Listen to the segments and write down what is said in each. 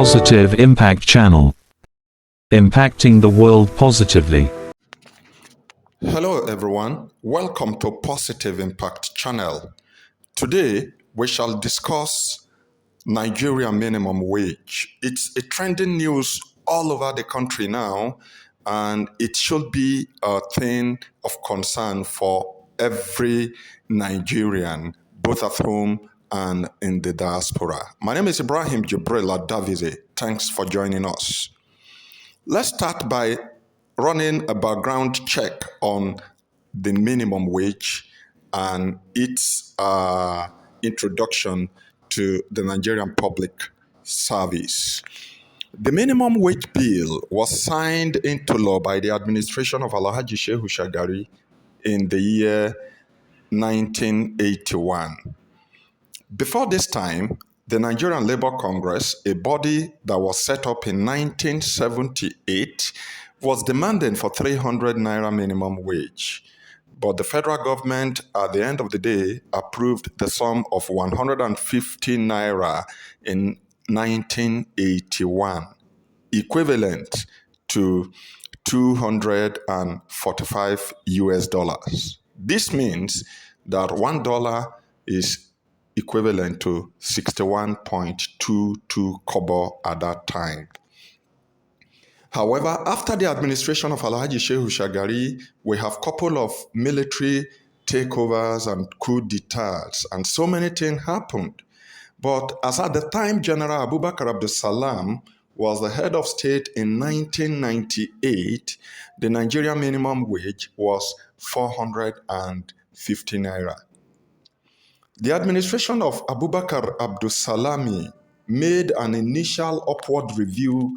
Positive Impact Channel. Impacting the world positively. Hello everyone, welcome to Positive Impact Channel. Today we shall discuss Nigeria minimum wage. It's a trending news all over the country now, and it should be a thing of concern for every Nigerian, both at home and in the diaspora. My name is Ibrahim Jibril Davize. Thanks for joining us. Let's start by running a background check on the minimum wage and its introduction to the Nigerian public service. The minimum wage bill was signed into law by the administration of Alhaji Shehu Shagari in the year 1981. Before this time, the Nigerian Labour Congress, a body that was set up in 1978, was demanding for 300 naira minimum wage. But the federal government, at the end of the day, approved the sum of 150 naira in 1981, equivalent to 245 US dollars. This means that $1 is equivalent to 61.22 kobo at that time. However, after the administration of Alhaji Shehu Shagari, we have a couple of military takeovers and coup d'etats, and so many things happened. But as at the time General Abubakar Abdul Salam was the head of state in 1998, the Nigerian minimum wage was 450 naira. The administration of Abubakar Abdul Salami made an initial upward review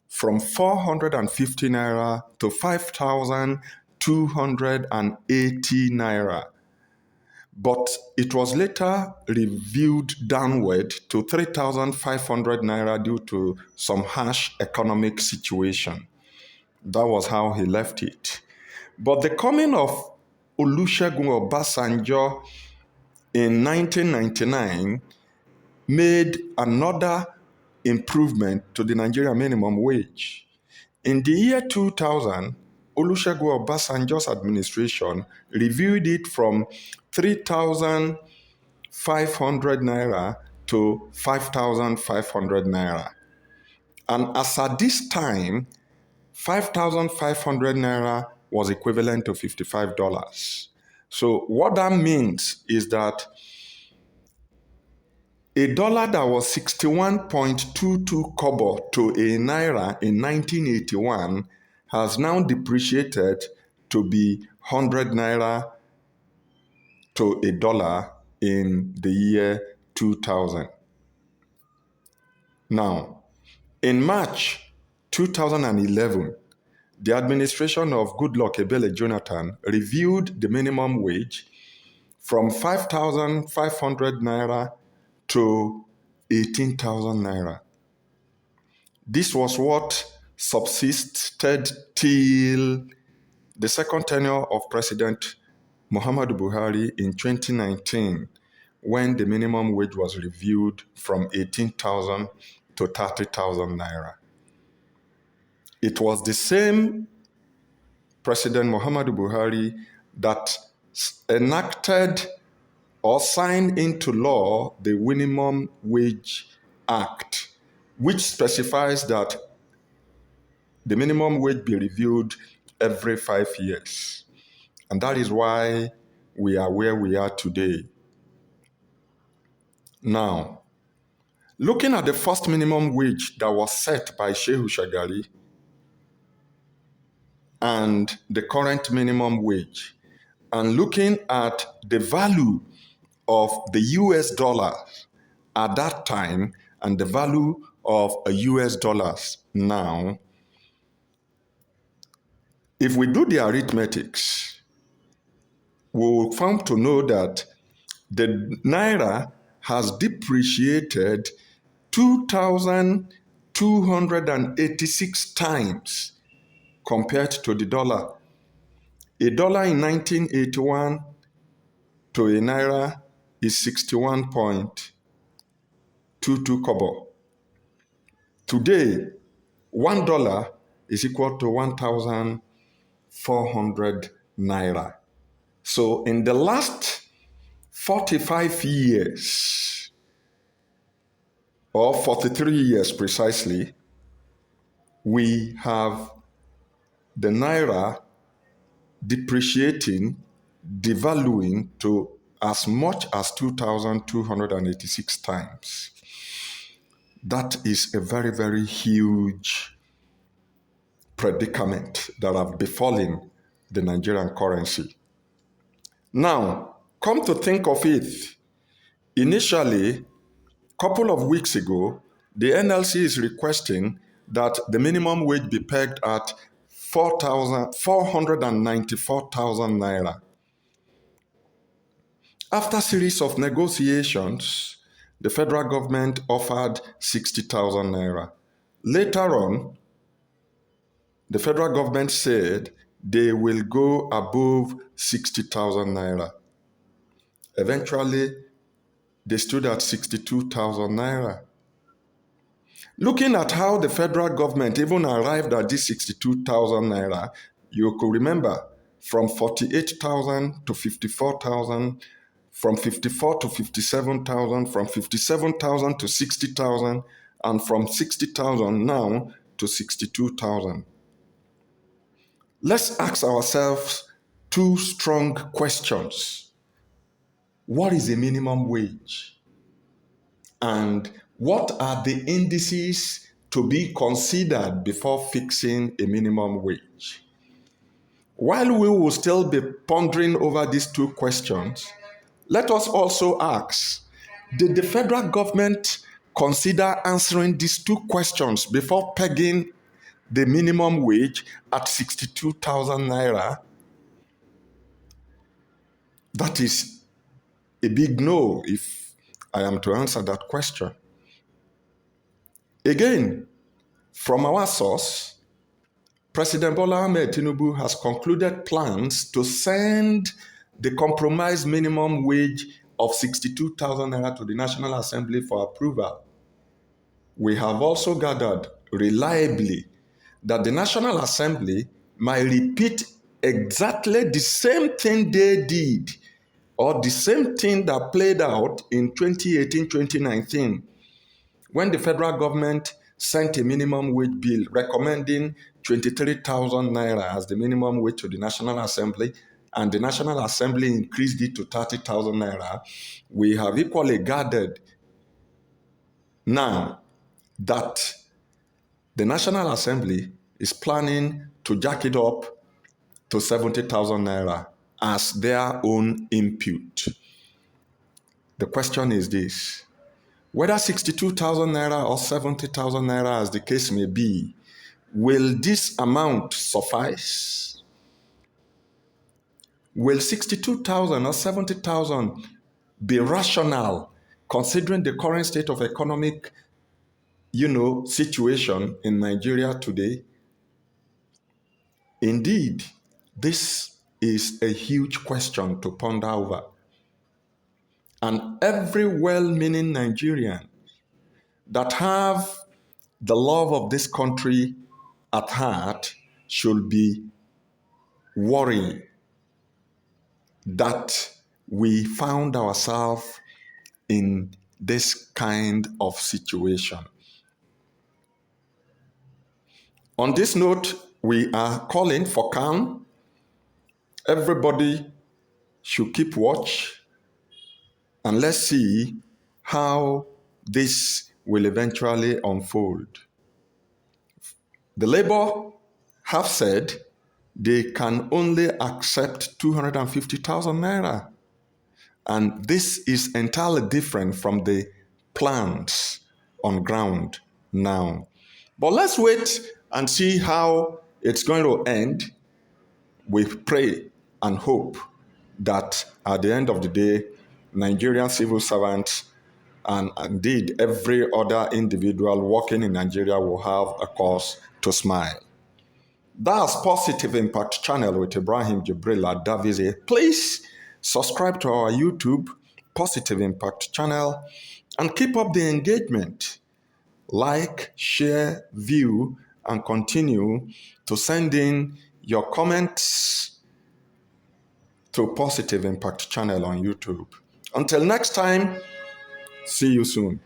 from 450 naira to 5,280 naira. But it was later reviewed downward to 3,500 naira due to some harsh economic situation. That was how he left it. But the coming of Olusegun Obasanjo in 1999 made another improvement to the Nigerian minimum wage. In the year 2000, Olusegun Obasanjo's administration reviewed it from 3,500 naira to 5,500 naira. And as at this time, 5,500 naira was equivalent to $55. So what that means is that a dollar that was 61.22 kobo to a naira in 1981 has now depreciated to be 100 naira to a dollar in the year 2000. Now, in March 2011, the administration of Goodluck Ebele Jonathan reviewed the minimum wage from 5,500 naira to 18,000 naira. This was what subsisted till the second tenure of President Muhammadu Buhari in 2019, when the minimum wage was reviewed from 18,000 to 30,000 naira. It was the same President Muhammadu Buhari that enacted or signed into law the Minimum Wage Act, which specifies that the minimum wage be reviewed every 5 years. And that is why we are where we are today. Now, looking at the first minimum wage that was set by Shehu Shagari and the current minimum wage, and looking at the value of the US dollar at that time and the value of a US dollars now, if we do the arithmetics, we will come to know that the naira has depreciated 2,286 times compared to the dollar. A dollar in 1981 to a naira is 61.22 kobo. Today, $1 is equal to 1,400 naira. So in the last 45 years, or 43 years precisely, we have the naira depreciating, devaluing to as much as 2,286 times. That is a very, very huge predicament that have befallen the Nigerian currency. Now, come to think of it, initially, a couple of weeks ago, the NLC is requesting that the minimum wage be pegged at 494,000 naira. After a series of negotiations, the federal government offered 60,000 naira. Later on, the federal government said they will go above 60,000 naira. Eventually, they stood at 62,000 naira. Looking at how the federal government even arrived at this 62,000 naira, you could remember from 48,000 to 54,000, from 54 to 57,000, from 57,000 to 60,000, and from 60,000 now to 62,000. Let's ask ourselves two strong questions. What is a minimum wage? And what are the indices to be considered before fixing a minimum wage? While we will still be pondering over these two questions, let us also ask, did the federal government consider answering these two questions before pegging the minimum wage at 62,000 naira? That is a big no if I am to answer that question. Again, from our source, President Bola Ahmed Tinubu has concluded plans to send the compromise minimum wage of 62,000 naira to the National Assembly for approval. We have also gathered reliably that the National Assembly might repeat exactly the same thing they did, or the same thing that played out in 2018-2019, when the federal government sent a minimum wage bill recommending 23,000 naira as the minimum wage to the National Assembly, and the National Assembly increased it to 30,000 naira. We have equally gathered now that the National Assembly is planning to jack it up to 70,000 naira as their own input. The question is this: whether 62,000 naira or 70,000 naira, as the case may be, will this amount suffice? Will 62,000 or 70,000 be rational considering the current state of economic, situation in Nigeria today? Indeed, this is a huge question to ponder over. And every well-meaning Nigerian that have the love of this country at heart should be worrying that we found ourselves in this kind of situation. On this note, we are calling for calm. Everybody should keep watch, and let's see how this will eventually unfold. The Labour have said they can only accept 250,000 naira. And this is entirely different from the plans on ground now. But let's wait and see how it's going to end. We pray and hope that at the end of the day, Nigerian civil servants and indeed every other individual working in Nigeria will have a cause to smile. That's Positive Impact Channel with Ibrahim Jibril Davize. Please subscribe to our YouTube Positive Impact Channel and keep up the engagement. like, share, view, and continue to send in your comments to Positive Impact channel on YouTube. Until next time, see you soon.